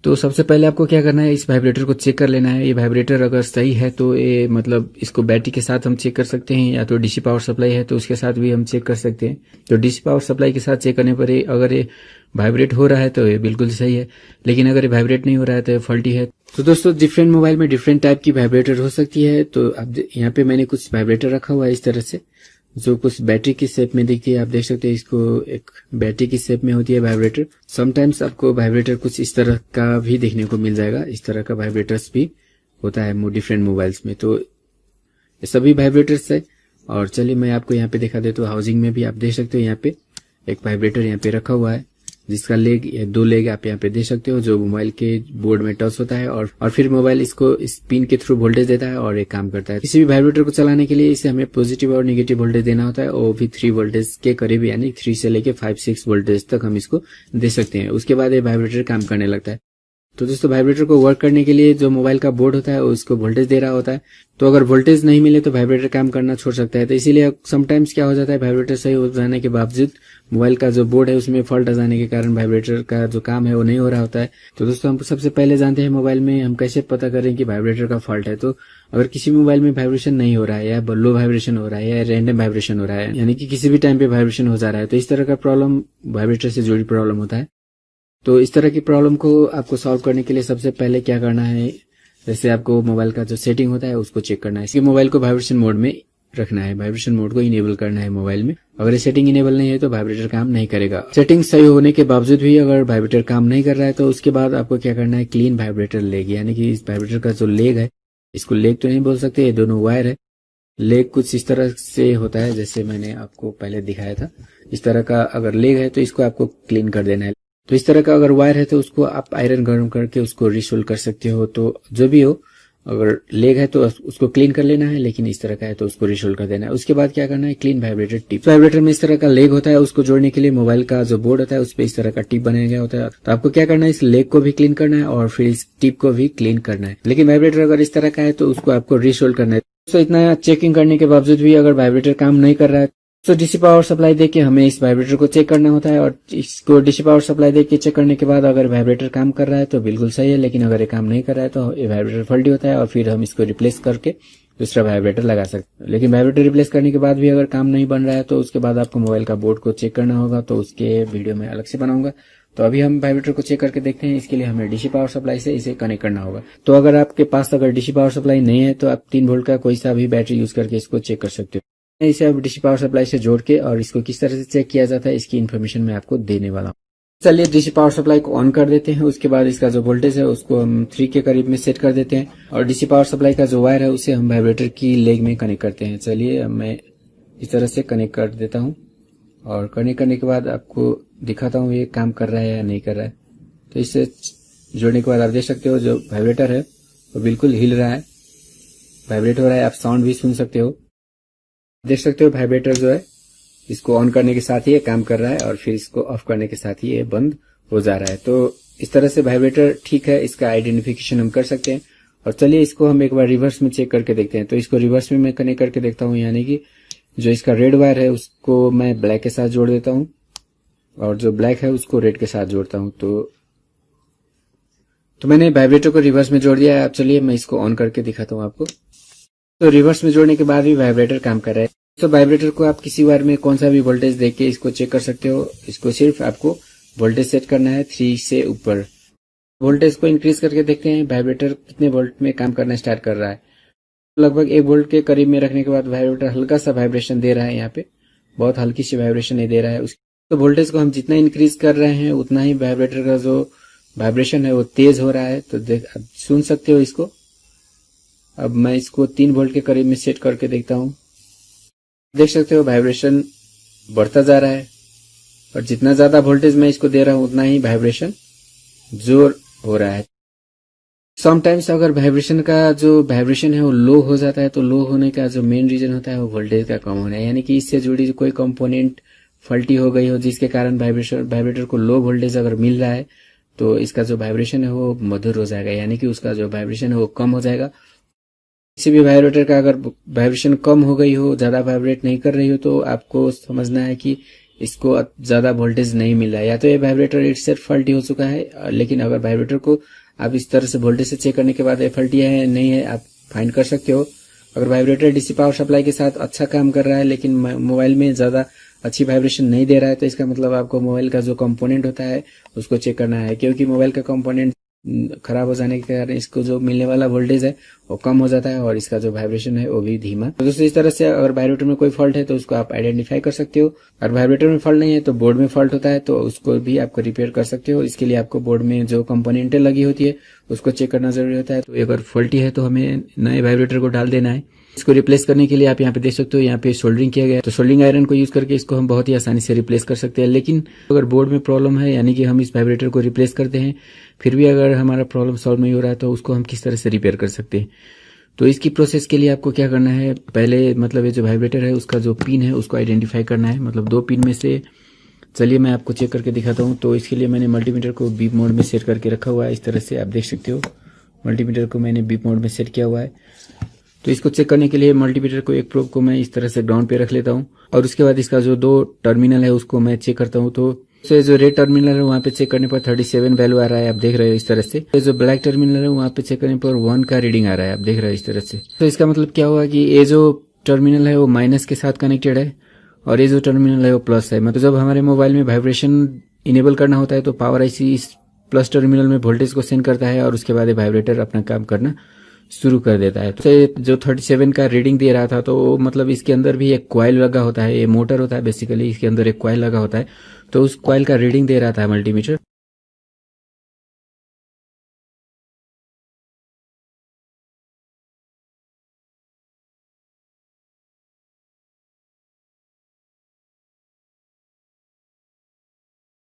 तो सबसे पहले आपको क्या करना है, इस वाइब्रेटर को चेक कर लेना है। ये वाइब्रेटर अगर सही है तो ये मतलब इसको बैटरी के साथ हम चेक कर सकते हैं, या तो डीसी पावर सप्लाई है तो उसके साथ भी हम चेक कर सकते हैं। तो डीसी पावर सप्लाई के साथ चेक करने पर अगर ये वाइब्रेट हो रहा है तो ये बिल्कुल सही है, लेकिन अगर ये वाइब्रेट नहीं हो रहा है तो ये फॉल्टी है। तो दोस्तों डिफरेंट मोबाइल में डिफरेंट टाइप की वाइब्रेटर हो सकती है। तो अब यहाँ पे मैंने कुछ वाइब्रेटर रखा हुआ है इस तरह से, जो कुछ बैटरी की शेप में दिखती है। आप देख सकते हैं इसको एक बैटरी की शेप में होती है वाइब्रेटर। समटाइम्स आपको वाइब्रेटर कुछ इस तरह का भी देखने को मिल जाएगा, इस तरह का वाइब्रेटर्स भी होता है डिफरेंट मोबाइल्स में। तो ये सभी वाइब्रेटर्स है। और चलिए मैं आपको यहाँ पे दिखा देता हूँ। हाउसिंग में भी आप देख सकते हो यहाँ पे एक वाइब्रेटर यहाँ पे रखा हुआ है, जिसका लेग या 2 लेग आप यहाँ पे देख सकते हो, जो मोबाइल के बोर्ड में टच होता है और फिर मोबाइल इसको इस पिन के थ्रू वोल्टेज देता है और एक काम करता है। किसी भी वाइब्रेटर को चलाने के लिए इसे हमें पॉजिटिव और नेगेटिव वोल्टेज देना होता है, और भी 3 वोल्टेज के करीब, यानी 3 से लेके 5-6 वोल्टेज तक हम इसको दे सकते हैं। उसके बाद ये वाइब्रेटर काम करने लगता है। तो दोस्तों वाइब्रेटर को वर्क करने के लिए जो मोबाइल का बोर्ड होता है उसको वोल्टेज दे रहा होता है। तो अगर वोल्टेज नहीं मिले तो वाइब्रेटर काम करना छोड़ सकता है। तो इसीलिए समटाइम्स क्या हो जाता है, वाइब्रेटर सही हो जाने के बावजूद मोबाइल का जो बोर्ड है उसमें फॉल्ट आ जाने के कारण वाइब्रेटर का जो काम है वो नहीं हो रहा होता है। तो दोस्तों हम सबसे पहले जानते हैं मोबाइल में हम कैसे पता करें कि वाइब्रेटर का फॉल्ट है। तो अगर किसी मोबाइल में वाइब्रेशन नहीं हो रहा है, या लो वाइब्रेशन हो रहा है, या रैंडम वाइब्रेशन हो रहा है, यानी कि किसी भी टाइम पे वाइब्रेशन हो जा रहा है, तो इस तरह का प्रॉब्लम वाइब्रेटर से जुड़ी प्रॉब्लम होता है। तो इस तरह की प्रॉब्लम को आपको सॉल्व करने के लिए सबसे पहले क्या करना है, जैसे आपको मोबाइल का जो सेटिंग होता है उसको चेक करना है। इसके मोबाइल को वाइब्रेशन मोड में रखना है, वाइब्रेशन मोड को इनेबल करना है मोबाइल में। अगर ये सेटिंग इनेबल नहीं है तो वाइब्रेटर काम नहीं करेगा। सेटिंग सही होने के बावजूद भी अगर वाइब्रेटर काम नहीं कर रहा है तो उसके बाद आपको क्या करना है, क्लीन वाइब्रेटर लेग, यानी कि इस वाइब्रेटर का जो लेग है, इसको लेग तो नहीं बोल सकते, ये दोनों वायर है। लेग कुछ इस तरह से होता है जैसे मैंने आपको पहले दिखाया था। इस तरह का अगर लेग है तो इसको आपको क्लीन कर देना है। तो इस तरह का अगर वायर है तो उसको आप आयरन गर्म करके उसको रिसोल्व कर सकते हो। तो जो भी हो, अगर लेग है तो उसको क्लीन कर लेना है, लेकिन इस तरह का है तो उसको रिसोल्व कर देना है। उसके बाद क्या करना है, क्लीन वाइब्रेटर टिप। वाइब्रेटर में इस तरह का लेग होता है, उसको जोड़ने के लिए मोबाइल का जो बोर्ड होता है उस पर इस तरह का टिप बनाया गया होता है। तो आपको क्या करना है, इस लेग को भी क्लीन करना है और फिर इस टिप को भी क्लीन करना है। लेकिन वाइब्रेटर अगर इस तरह का है तो उसको आपको रिसोल्व करना है। तो इतना चेकिंग करने के बावजूद भी अगर वाइब्रेटर काम नहीं कर रहा है तो डीसी पावर सप्लाई देके हमें इस वाइब्रेटर को चेक करना होता है। और इसको डीसी पावर सप्लाई देके चेक करने के बाद अगर वाइब्रेटर काम कर रहा है तो बिल्कुल सही है, लेकिन अगर ये काम नहीं कर रहा है तो ये वाइब्रेटर फॉल्टी होता है और फिर हम इसको रिप्लेस करके दूसरा वाइब्रेटर लगा सकते हैं। लेकिन वाइब्रेटर रिप्लेस करने के बाद भी अगर काम नहीं बन रहा है तो उसके बाद आपको मोबाइल का बोर्ड को चेक करना होगा, तो उसके वीडियो में अलग से बनाऊंगा। तो अभी हम वाइब्रेटर को चेक करके देखते हैं। इसके लिए हमें डीसी पावर सप्लाई से इसे कनेक्ट करना होगा। तो अगर आपके पास अगर डीसी पावर सप्लाई नहीं है तो आप 3 वोल्ट का कोई सा भी बैटरी यूज करके इसको चेक कर सकते हो। इसे आप डीसी पावर सप्लाई से जोड़ के और इसको किस तरह से चेक किया जाता है इसकी इन्फॉर्मेशन मैं आपको देने वाला हूँ। चलिए डीसी पावर सप्लाई को ऑन कर देते हैं। उसके बाद इसका जो वोल्टेज है उसको हम 3 के करीब में सेट कर देते हैं और डीसी पावर सप्लाई का जो वायर है उसे हम वाइब्रेटर की लेग में कनेक्ट करते हैं। चलिए मैं इस तरह से कनेक्ट कर देता हूँ और कनेक्ट करने के बाद आपको दिखाता हूँ ये काम कर रहा है या नहीं कर रहा है। तो इससे जोड़ने के बाद आप देख सकते हो जो वाइब्रेटर है वो बिल्कुल हिल रहा है, वाइब्रेट हो रहा है। आप साउंड भी सुन सकते हो, देख सकते हो वाइब्रेटर जो है इसको ऑन करने के साथ ही ये काम कर रहा है और फिर इसको ऑफ करने के साथ ही ये बंद हो जा रहा है। तो इस तरह से वाइब्रेटर ठीक है, इसका आइडेंटिफिकेशन हम कर सकते हैं। और चलिए इसको हम एक बार रिवर्स में चेक करके देखते हैं। तो इसको रिवर्स में मैं कनेक्ट करके देखता हूँ, यानी कि जो इसका रेड वायर है उसको मैं ब्लैक के साथ जोड़ देता हूँ और जो ब्लैक है उसको रेड के साथ जोड़ता हूँ। तो मैंने वाइब्रेटर को रिवर्स में जोड़ दिया है। अब चलिए मैं इसको ऑन करके दिखाता हूँ आपको। तो रिवर्स में जोड़ने के बाद भी वाइब्रेटर काम कर रहा है। तो वाइब्रेटर को आप किसी वायर में कौन सा भी वोल्टेज देख के इसको चेक कर सकते हो। इसको सिर्फ आपको वोल्टेज सेट करना है 3 से ऊपर। वोल्टेज को इंक्रीज करके देखते हैं वाइब्रेटर कितने वोल्ट में काम करना स्टार्ट कर रहा है। लगभग 1 वोल्ट के करीब में रखने के बाद वाइब्रेटर हल्का सा वाइब्रेशन दे रहा है, यहाँ पे बहुत हल्की सी वाइब्रेशन नहीं दे रहा है। तो वोल्टेज को हम जितना इंक्रीज कर रहे हैं उतना ही वाइब्रेटर का जो वाइब्रेशन है वो तेज हो रहा है। तो आप सुन सकते हो इसको। अब मैं इसको 3 वोल्ट के करीब में सेट करके देखता हूँ। देख सकते हो वाइब्रेशन बढ़ता जा रहा है और जितना ज्यादा वोल्टेज मैं इसको दे रहा हूँ उतना ही वाइब्रेशन जोर हो रहा है। समटाइम्स अगर वाइब्रेशन का जो वाइब्रेशन है वो लो हो जाता है तो लो होने का जो मेन रीजन होता है वो वोल्टेज का कम होना है, यानी कि इससे जुड़ी कोई कंपोनेंट फल्टी हो गई हो जिसके कारण वाइब्रेटर को लो वोल्टेज अगर मिल रहा है तो इसका जो वाइब्रेशन है वो मधुर हो जाएगा, यानी कि उसका जो वाइब्रेशन है वो कम हो जाएगा। किसी भी वाइब्रेटर का अगर वाइब्रेशन कम हो गई हो, ज्यादा वाइब्रेट नहीं कर रही हो, तो आपको समझना है कि इसको ज़्यादा वोल्टेज नहीं मिल रहा है, या तो ये वाइब्रेटर इटसेल्फ फॉल्टी हो चुका है। लेकिन अगर वाइब्रेटर को आप इस तरह से वोल्टेज से चेक करने के बाद ये फॉल्टी है नहीं है, आप फाइंड कर सकते हो। अगर वाइब्रेटर डीसी पावर सप्लाई के साथ अच्छा काम कर रहा है लेकिन मोबाइल में ज़्यादा अच्छी वाइब्रेशन नहीं दे रहा है, तो इसका मतलब आपको मोबाइल का जो कंपोनेंट होता है उसको चेक करना है, क्योंकि मोबाइल का कंपोनेंट खराब हो जाने के कारण इसको जो मिलने वाला वोल्टेज है वो कम हो जाता है और इसका जो वाइब्रेशन है वो भी धीमा। तो दोस्तों इस तरह से अगर वाइब्रेटर में कोई फॉल्ट है तो उसको आप आइडेंटिफाई कर सकते हो। अगर वाइब्रेटर में फॉल्ट नहीं है तो बोर्ड में फॉल्ट होता है तो उसको भी आपको रिपेयर कर सकते हो। इसके लिए आपको बोर्ड में जो कंपोनेंटें लगी होती है उसको चेक करना जरूरी होता है। तो अगर फॉल्टी है तो हमें नए वाइब्रेटर को डाल देना है। इसको रिप्लेस करने के लिए आप यहाँ पे देख सकते हो, यहाँ पे सोल्डरिंग किया गया है, तो सोल्डरिंग आयरन को यूज करके इसको हम बहुत ही आसानी से रिप्लेस कर सकते हैं। लेकिन अगर बोर्ड में प्रॉब्लम है, यानी कि हम इस वाइब्रेटर को रिप्लेस करते हैं फिर भी अगर हमारा प्रॉब्लम सॉल्व नहीं हो रहा है तो उसको हम किस तरह से रिपेयर कर सकते हैं। तो इसकी प्रोसेस के लिए आपको क्या करना है, पहले मतलब ये जो वाइब्रेटर है उसका जो पिन है उसको आइडेंटिफाई करना है। मतलब 2 पिन में से, चलिए मैं आपको चेक करके दिखाता हूँ। तो इसके लिए मैंने मल्टीमीटर को बीप मोड में सेट करके रखा हुआ है। इस तरह से आप देख सकते हो, मल्टीमीटर को मैंने बीप मोड में सेट किया हुआ है। तो इसको चेक करने के लिए मल्टीमीटर को एक प्रोब को मैं इस तरह से ग्राउंड पे रख लेता हूँ और उसके बाद इसका जो 2 टर्मिनल है उसको मैं चेक करता हूँ। तो जो रेड टर्मिनल है वहाँ पे चेक करने पर 37 वैल्यू आ रहा है, आप देख रहे हो इस तरह से। जो ब्लैक टर्मिनल है वहाँ पे चेक करने पर 1 का रीडिंग आ रहा है, आप देख रहे हो इस तरह से। तो इसका मतलब क्या हुआ कि ये जो टर्मिनल है वो माइनस के साथ कनेक्टेड है और ये जो टर्मिनल है वो प्लस है। मतलब जब हमारे मोबाइल में वाइब्रेशन इनेबल करना होता है तो पावर आईसी इस प्लस टर्मिनल में वोल्टेज को सेंड करता है और उसके बाद ये वाइब्रेटर अपना काम करना शुरू कर देता है। तो जो 37 का रीडिंग दे रहा था तो मतलब इसके अंदर भी एक कॉइल लगा होता है, ये मोटर होता है बेसिकली, इसके अंदर एक कॉइल लगा होता है, तो उस कॉइल का रीडिंग दे रहा था मल्टीमीटर।